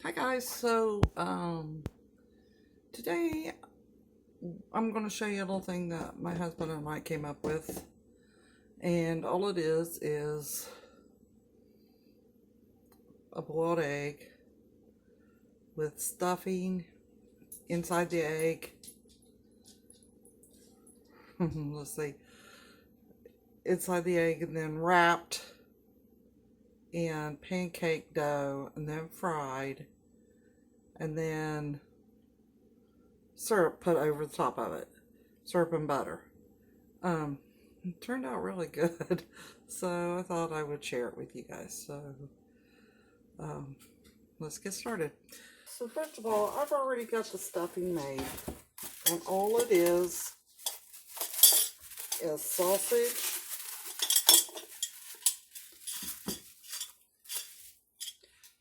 Hi guys, today I'm going to show you a little thing that my husband and I came up with, and all it is a boiled egg with stuffing inside the egg. Let's see, inside the egg, and then wrapped in pancake dough, and then fried, and then syrup put over the top of it, syrup and butter. It turned out really good, so I thought I would share it with you guys. Um, let's get started. So first of all, I've already got the stuffing made, and all it is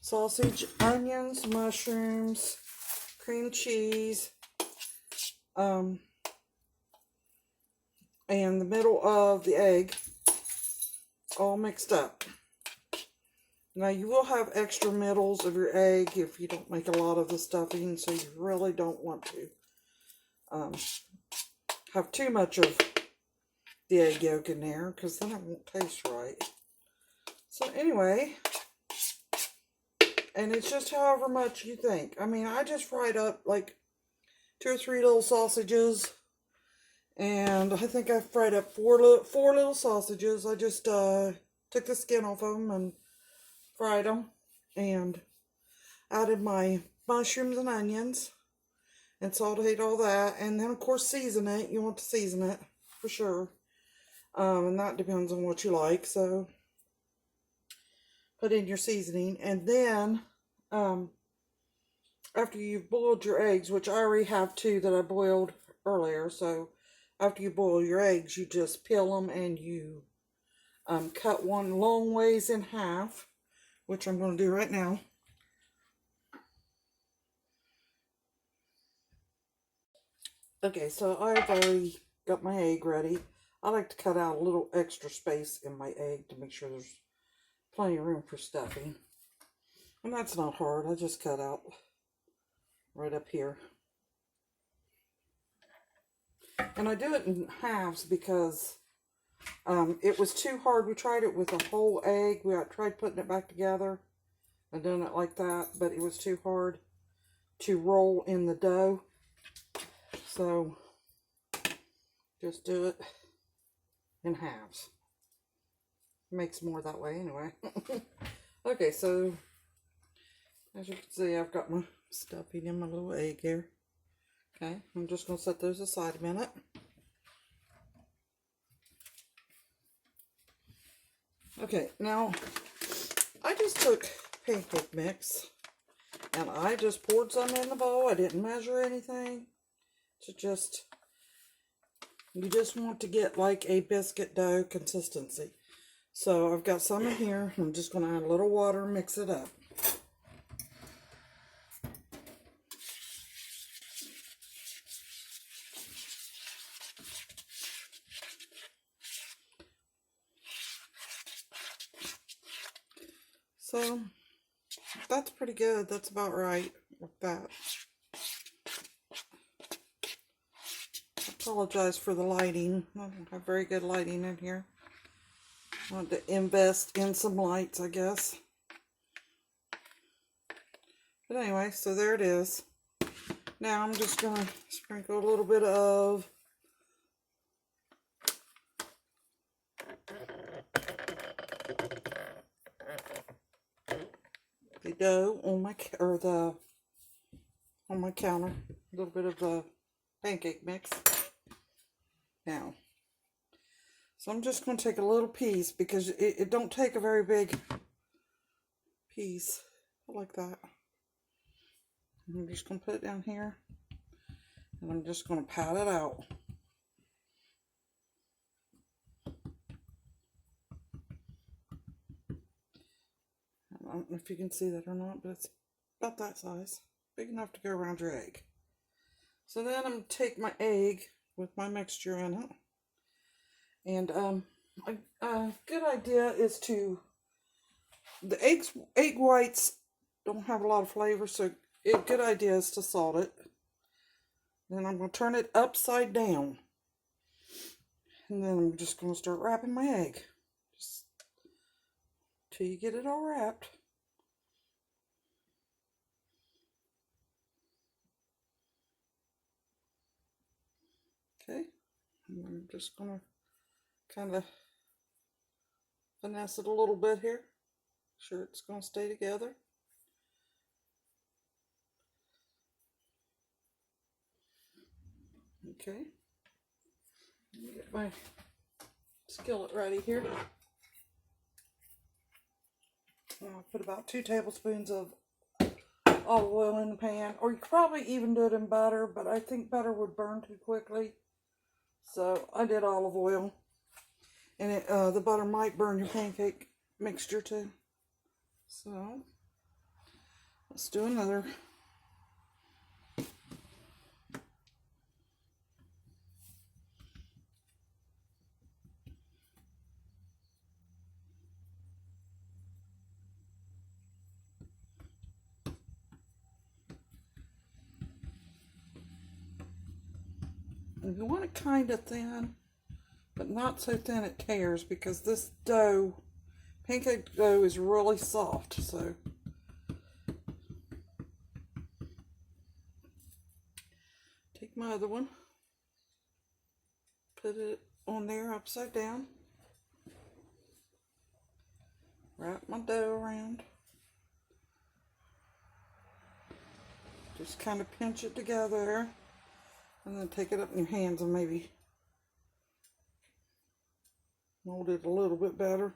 sausage, onions, mushrooms, cream cheese, and the middle of the egg, all mixed up. Now you will have extra middles of your egg if you don't make a lot of the stuffing, so you really don't want to have too much of the egg yolk in there, because then it won't taste right. So anyway, and it's just however much you think. I mean, I just fried up like 2 or 3 little sausages, and I think I fried up four little sausages. I just took the skin off of them and fried them, and added my mushrooms and onions and sauteed all that, and then of course season it. You want to season it for sure, and that depends on what you like, so put in your seasoning. And then after you've boiled your eggs, which I already have 2 that I boiled earlier, so after you boil your eggs, you just peel them and you cut one long ways in half, which I'm going to do right now. Okay, so I've already got my egg ready. I like to cut out a little extra space in my egg to make sure there's plenty of room for stuffing. And that's not hard. I just cut out right up here. And I do it in halves because it was too hard. We tried it with a whole egg. We tried putting it back together and doing it like that, but it was too hard to roll in the dough. So just do it in halves. Makes more that way anyway. Okay, so as you can see, I've got my stuffing in my little egg here. Okay, I'm just going to set those aside a minute. Okay, now I just took pancake mix and I just poured some in the bowl. I didn't measure anything. You just want to get like a biscuit dough consistency. So I've got some in here. I'm just going to add a little water and mix it up. So that's pretty good. That's about right with that. I apologize for the lighting. I don't have very good lighting in here. I want to invest in some lights, I guess. But anyway, so there it is. Now I'm just going to sprinkle a little bit of the dough on my counter. A little bit of the pancake mix. Now, so I'm just going to take a little piece because it don't take a very big piece like that. I'm just going to put it down here, and I'm just going to pat it out. I don't know if you can see that or not, but it's about that size. Big enough to go around your egg. So then I'm going to take my egg with my mixture in it. And a good idea is to, the egg whites don't have a lot of flavor, so a good idea is to salt it. Then I'm going to turn it upside down. And then I'm just going to start wrapping my egg. Just till you get it all wrapped. Okay. And I'm just going to kind of finesse it a little bit here. Sure it's going to stay together. Okay. Let me get my skillet ready here. I'll put about 2 tablespoons of olive oil in the pan, or you could probably even do it in butter, but I think butter would burn too quickly. So I did olive oil, and the butter might burn your pancake mixture too. So let's do another. And you want it kind of thin, but not so thin it tears, because this dough, pancake dough, is really soft. So take my other one, put it on there upside down, wrap my dough around, just kind of pinch it together, and then take it up in your hands and maybe mold it a little bit better.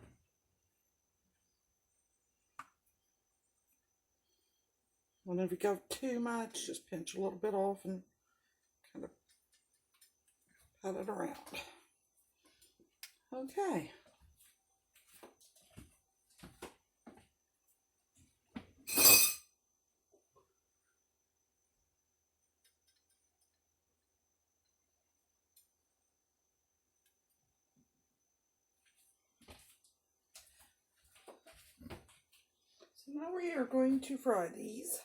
And if you go too much, just pinch a little bit off and kind of pat it around. Okay. So now we are going to fry these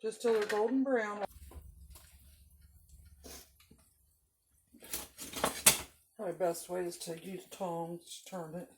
just till they're golden brown. Probably the best way is to use tongs to turn it.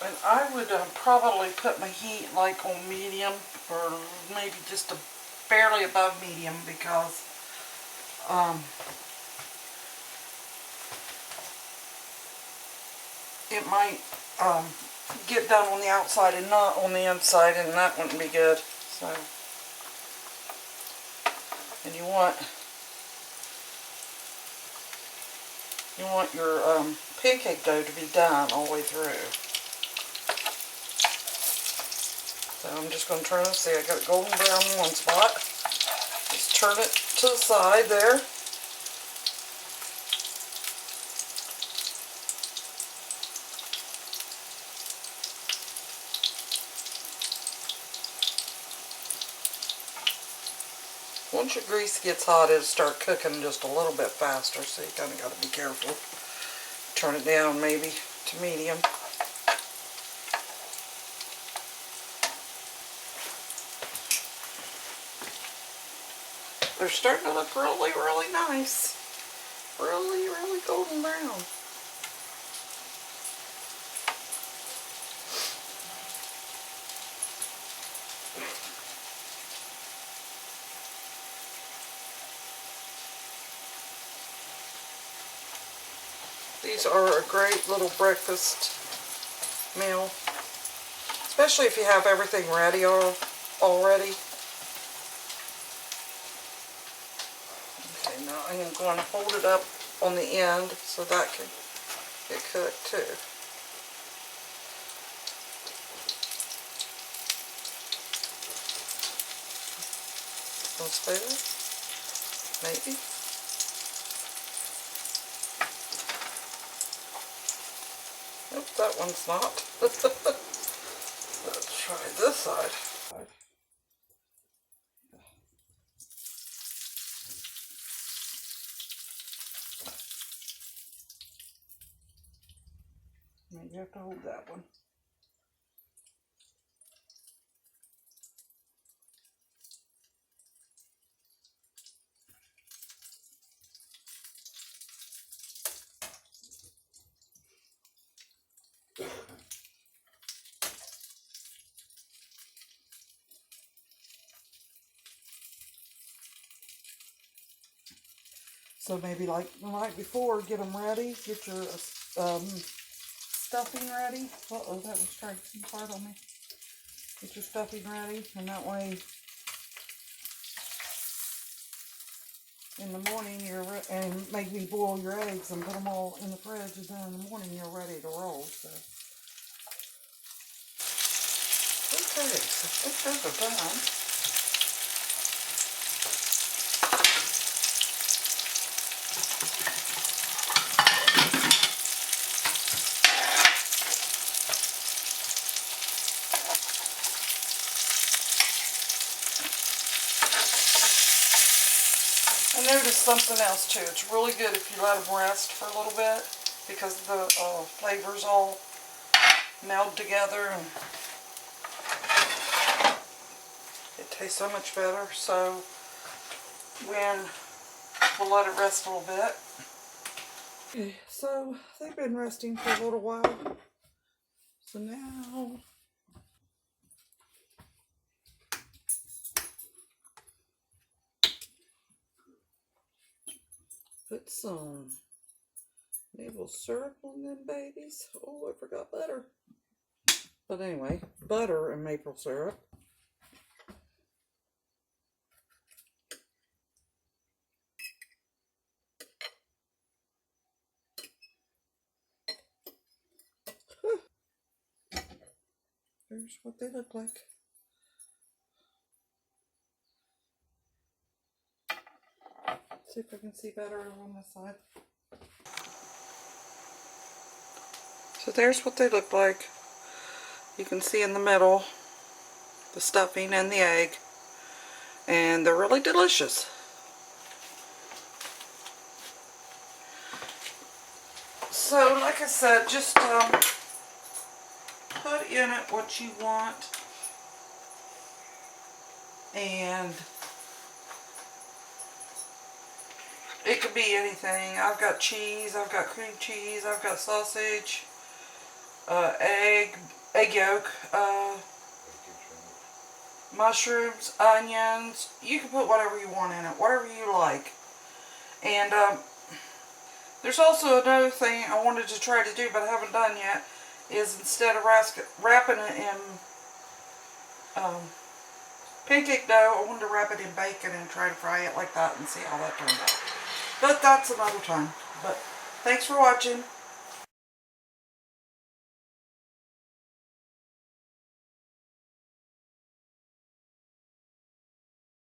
And I would probably put my heat like on medium, or maybe just barely above medium, because it might get done on the outside and not on the inside, and that wouldn't be good. So, and you want your pancake dough to be done all the way through. So I'm just going to turn this. See, I got it golden brown in one spot. Just turn it to the side there. Once your grease gets hot, it'll start cooking just a little bit faster, so you kind of got to be careful. Turn it down maybe to medium. They're starting to look really, really nice. Really, really golden brown. These are a great little breakfast meal, especially if you have everything ready already. Okay, now I am going to hold it up on the end so that can get cooked too. Gonna stay there? Maybe. Nope, that one's not. Let's try this side. Maybe you have to hold that one. So maybe like the night before, get them ready, get your stuffing ready. Uh-oh, that was trying to come apart on me. Get your stuffing ready, and that way in the morning and maybe boil your eggs and put them all in the fridge, and then in the morning you're ready to roll. So. Okay, so I think those are done. I noticed something else too. It's really good if you let them rest for a little bit because the flavors all meld together and it tastes so much better. So when we'll let it rest a little bit. Okay, so they've been resting for a little while. So now put some maple syrup on them babies. Oh, I forgot butter. But anyway, butter and maple syrup. Here's what they look like. See if I can see better on this side. So there's what they look like. You can see in the middle the stuffing and the egg, and they're really delicious. So like I said, just put in it what you want, and it could be anything. I've got cheese, I've got cream cheese, I've got sausage, egg yolk, mushrooms, onions. You can put whatever you want in it, whatever you like. And there's also another thing I wanted to try to do but I haven't done yet, is instead of wrapping it in pancake dough, I wanted to wrap it in bacon and try to fry it like that and see how that turned out. But that's another time. But thanks for watching.